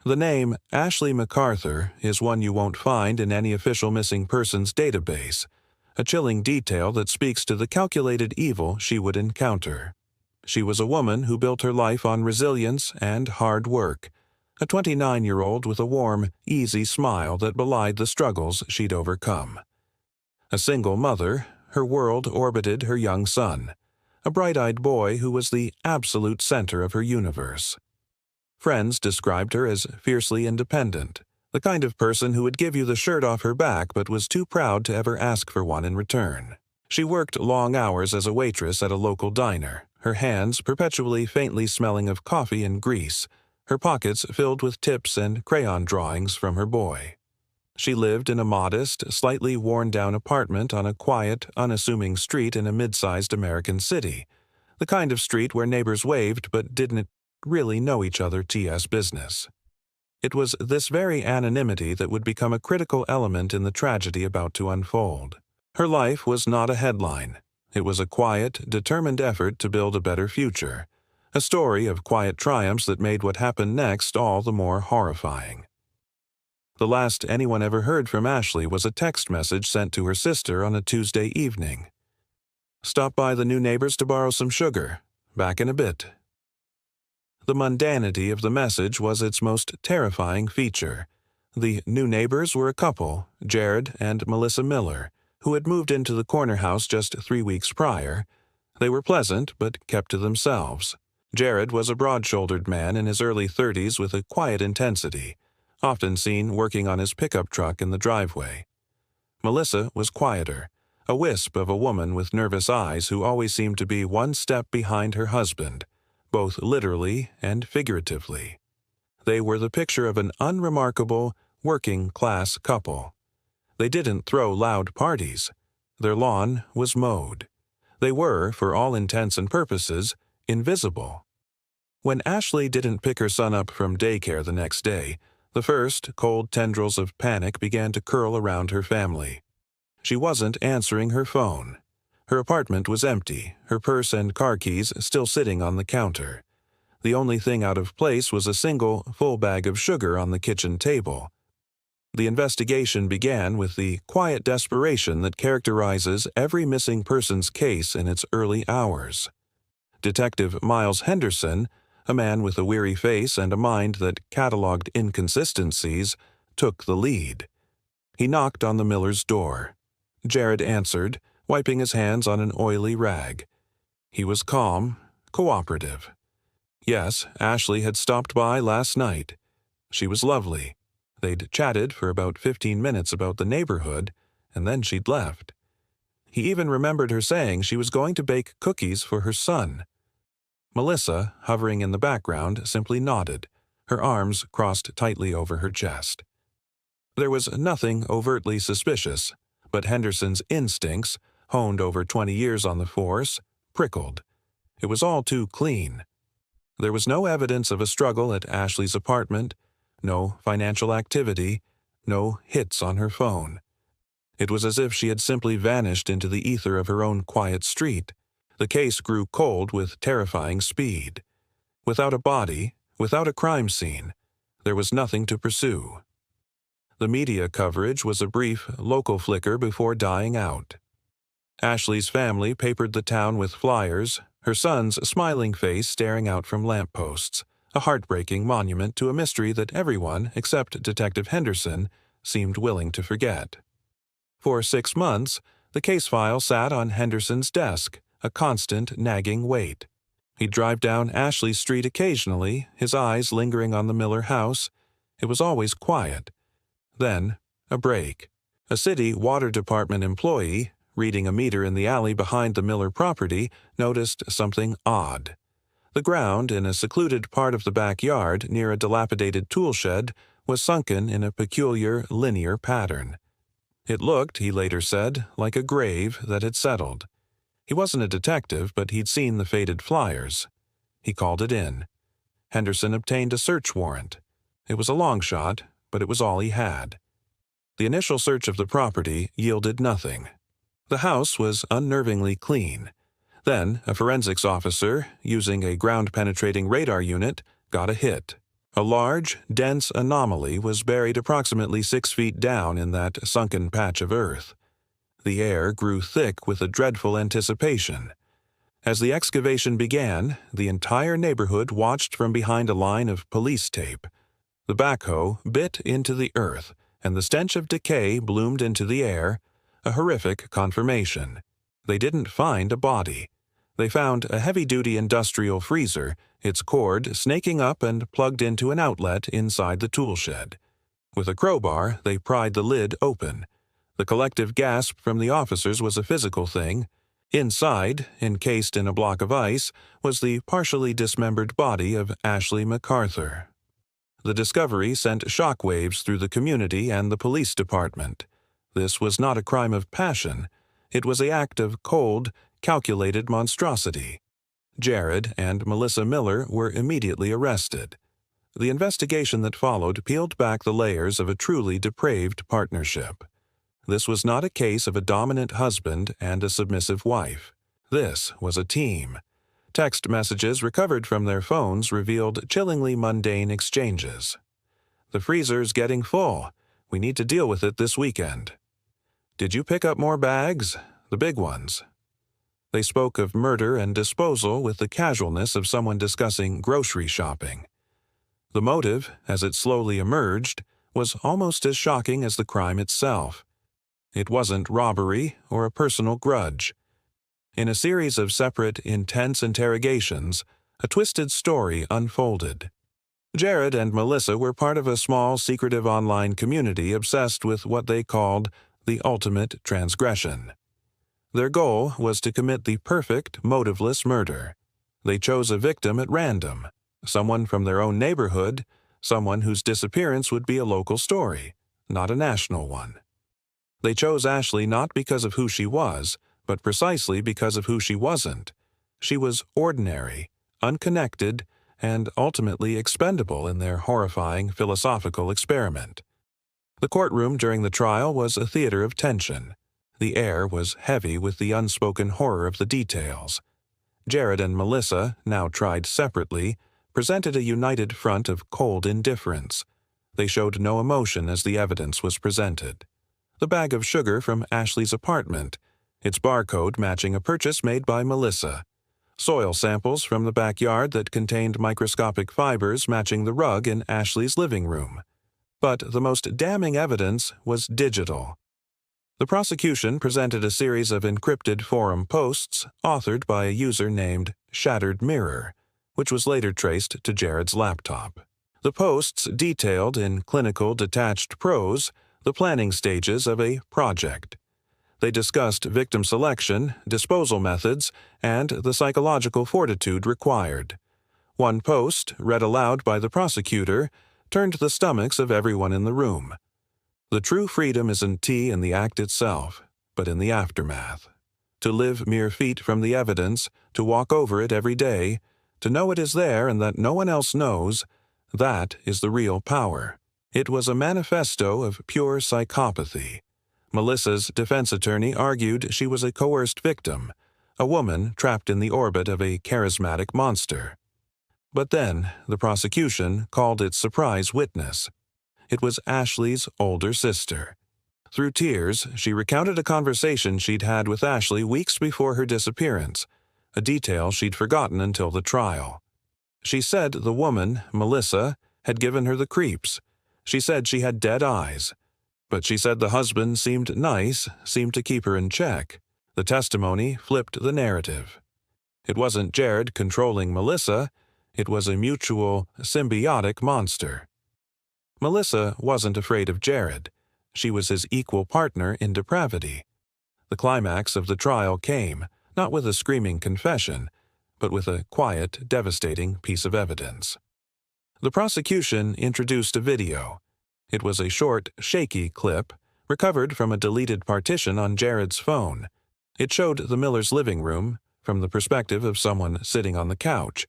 The name Ashley McArthur is one you won't find in any official missing persons database, a chilling detail that speaks to the calculated evil she would encounter. She was a woman who built her life on resilience and hard work, a 29-year-old with a warm, easy smile that belied the struggles she'd overcome. A single mother, her world orbited her young son, a bright-eyed boy who was the absolute center of her universe. Friends described her as fiercely independent, the kind of person who would give you the shirt off her back but was too proud to ever ask for one in return. She worked long hours as a waitress at a local diner, her hands perpetually faintly smelling of coffee and grease, her pockets filled with tips and crayon drawings from her boy. She lived in a modest, slightly worn-down apartment on a quiet, unassuming street in a mid-sized American city, the kind of street where neighbors waved but didn't really know each other TS business. It was this very anonymity that would become a critical element in the tragedy about to unfold. Her life was not a headline. It was a quiet, determined effort to build a better future, a story of quiet triumphs that made what happened next all the more horrifying. The last anyone ever heard from Ashley was a text message sent to her sister on a Tuesday evening. "Stop by the new neighbors to borrow some sugar. Back in a bit." The mundanity of the message was its most terrifying feature. The new neighbors were a couple, Jared and Melissa Miller, who had moved into the corner house just 3 weeks prior. They were pleasant, but kept to themselves. Jared was a broad-shouldered man in his early 30s with a quiet intensity, often seen working on his pickup truck in the driveway. Melissa was quieter, a wisp of a woman with nervous eyes who always seemed to be one step behind her husband, both literally and figuratively. They were the picture of an unremarkable, working-class couple. They didn't throw loud parties. Their lawn was mowed. They were, for all intents and purposes, invisible. When Ashley didn't pick her son up from daycare the next day, the first cold tendrils of panic began to curl around her family. She wasn't answering her phone. Her apartment was empty, her purse and car keys still sitting on the counter. The only thing out of place was a single, full bag of sugar on the kitchen table. The investigation began with the quiet desperation that characterizes every missing persons case in its early hours. Detective Miles Henderson, a man with a weary face and a mind that cataloged inconsistencies, took the lead. He knocked on the Miller's door. Jared answered, wiping his hands on an oily rag. He was calm, cooperative. Yes, Ashley had stopped by last night. She was lovely. They'd chatted for about 15 minutes about the neighborhood, and then she'd left. He even remembered her saying she was going to bake cookies for her son. Melissa, hovering in the background, simply nodded, her arms crossed tightly over her chest. There was nothing overtly suspicious, but Henderson's instincts, honed over 20 years on the force, prickled. It was all too clean. There was no evidence of a struggle at Ashley's apartment, no financial activity, no hits on her phone. It was as if she had simply vanished into the ether of her own quiet street. The case grew cold with terrifying speed. Without a body, without a crime scene, there was nothing to pursue. The media coverage was a brief, local flicker before dying out. Ashley's family papered the town with flyers, her son's smiling face staring out from lampposts, a heartbreaking monument to a mystery that everyone, except Detective Henderson, seemed willing to forget. For 6 months, the case file sat on Henderson's desk, a constant, nagging weight. He'd drive down Ashley Street occasionally, his eyes lingering on the Miller house. It was always quiet. Then, a break. A city water department employee, reading a meter in the alley behind the Miller property, noticed something odd. The ground in a secluded part of the backyard near a dilapidated tool shed was sunken in a peculiar linear pattern. It looked, he later said, like a grave that had settled. He wasn't a detective, but he'd seen the faded flyers. He called it in. Henderson obtained a search warrant. It was a long shot, but it was all he had. The initial search of the property yielded nothing. The house was unnervingly clean. Then, a forensics officer, using a ground-penetrating radar unit, got a hit. A large, dense anomaly was buried approximately 6 feet down in that sunken patch of earth. The air grew thick with a dreadful anticipation. As the excavation began, the entire neighborhood watched from behind a line of police tape. The backhoe bit into the earth, and the stench of decay bloomed into the air, a horrific confirmation. They didn't find a body. They found a heavy-duty industrial freezer, its cord snaking up and plugged into an outlet inside the tool shed. With a crowbar, they pried the lid open. The collective gasp from the officers was a physical thing. Inside, encased in a block of ice, was the partially dismembered body of Ashley McArthur. The discovery sent shockwaves through the community and the police department. This was not a crime of passion. It was an act of cold, calculated monstrosity. Jared and Melissa Miller were immediately arrested. The investigation that followed peeled back the layers of a truly depraved partnership. This was not a case of a dominant husband and a submissive wife. This was a team. Text messages recovered from their phones revealed chillingly mundane exchanges. "The freezer's getting full. We need to deal with it this weekend." "Did you pick up more bags? The big ones." They spoke of murder and disposal with the casualness of someone discussing grocery shopping. The motive, as it slowly emerged, was almost as shocking as the crime itself. It wasn't robbery or a personal grudge. In a series of separate, intense interrogations, a twisted story unfolded. Jared and Melissa were part of a small, secretive online community obsessed with what they called the ultimate transgression. Their goal was to commit the perfect, motiveless murder. They chose a victim at random, someone from their own neighborhood, someone whose disappearance would be a local story, not a national one. They chose Ashley not because of who she was, but precisely because of who she wasn't. She was ordinary, unconnected, and ultimately expendable in their horrifying philosophical experiment. The courtroom during the trial was a theater of tension. The air was heavy with the unspoken horror of the details. Jared and Melissa, now tried separately, presented a united front of cold indifference. They showed no emotion as the evidence was presented. The bag of sugar from Ashley's apartment, its barcode matching a purchase made by Melissa. Soil samples from the backyard that contained microscopic fibers matching the rug in Ashley's living room. But the most damning evidence was digital. The prosecution presented a series of encrypted forum posts authored by a user named Shattered Mirror, which was later traced to Jared's laptop. The posts detailed in clinical detached prose the planning stages of a project. They discussed victim selection, disposal methods, and the psychological fortitude required. One post, read aloud by the prosecutor, turned the stomachs of everyone in the room. The true freedom isn't in the act itself, but in the aftermath. To live mere feet from the evidence, to walk over it every day, to know it is there and that no one else knows, that is the real power. It was a manifesto of pure psychopathy. Melissa's defense attorney argued she was a coerced victim, a woman trapped in the orbit of a charismatic monster. But then the prosecution called its surprise witness. It was Ashley's older sister. Through tears, she recounted a conversation she'd had with Ashley weeks before her disappearance, a detail she'd forgotten until the trial. She said the woman, Melissa, had given her the creeps. She said she had dead eyes. But she said the husband seemed nice, seemed to keep her in check. The testimony flipped the narrative. It wasn't Jared controlling Melissa. It was a mutual, symbiotic monster. Melissa wasn't afraid of Jared. She was his equal partner in depravity. The climax of the trial came, not with a screaming confession, but with a quiet, devastating piece of evidence. The prosecution introduced a video. It was a short, shaky clip, recovered from a deleted partition on Jared's phone. It showed the Millers' living room, from the perspective of someone sitting on the couch.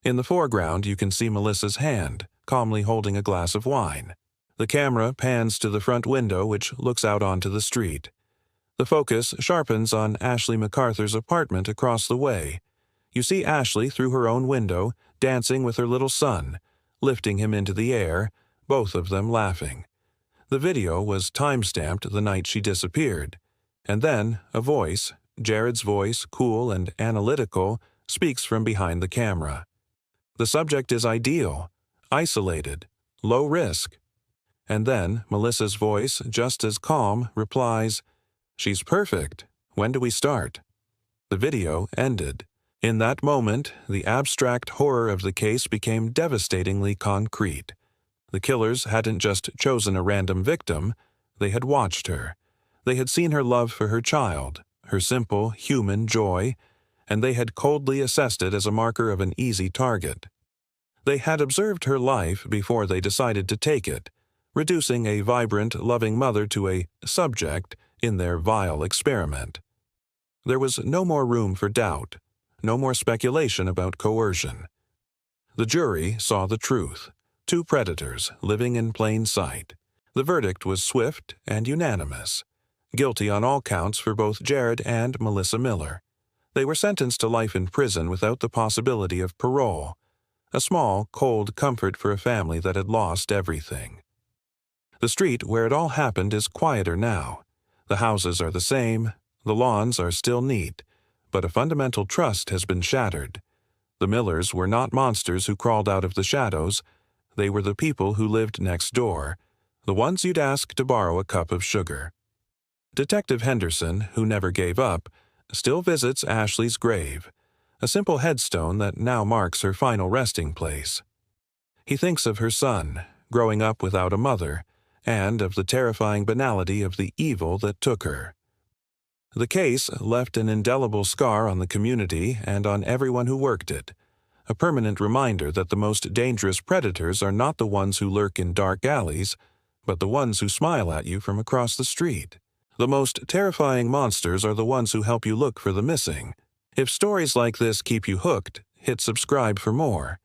In the foreground, you can see Melissa's hand, calmly holding a glass of wine. The camera pans to the front window, which looks out onto the street. The focus sharpens on Ashley McArthur's apartment across the way. You see Ashley through her own window, dancing with her little son, lifting him into the air, both of them laughing. The video was time-stamped the night she disappeared. And then a voice, Jared's voice, cool and analytical, speaks from behind the camera. The subject is ideal, isolated, low risk. And then Melissa's voice, just as calm, replies, "She's perfect. When do we start?" The video ended. In that moment, the abstract horror of the case became devastatingly concrete. The killers hadn't just chosen a random victim, they had watched her. They had seen her love for her child, her simple, human joy, and they had coldly assessed it as a marker of an easy target. They had observed her life before they decided to take it, reducing a vibrant, loving mother to a subject in their vile experiment. There was no more room for doubt, no more speculation about coercion. The jury saw the truth. Two predators living in plain sight. The verdict was swift and unanimous. Guilty on all counts for both Jared and Melissa Miller. They were sentenced to life in prison without the possibility of parole. A small, cold comfort for a family that had lost everything. The street where it all happened is quieter now. The houses are the same, the lawns are still neat, but a fundamental trust has been shattered. The Millers were not monsters who crawled out of the shadows. They were the people who lived next door, the ones you'd ask to borrow a cup of sugar. Detective Henderson, who never gave up, still visits Ashley's grave, a simple headstone that now marks her final resting place. He thinks of her son, growing up without a mother, and of the terrifying banality of the evil that took her. The case left an indelible scar on the community and on everyone who worked it, a permanent reminder that the most dangerous predators are not the ones who lurk in dark alleys, but the ones who smile at you from across the street. The most terrifying monsters are the ones who help you look for the missing. If stories like this keep you hooked, hit subscribe for more.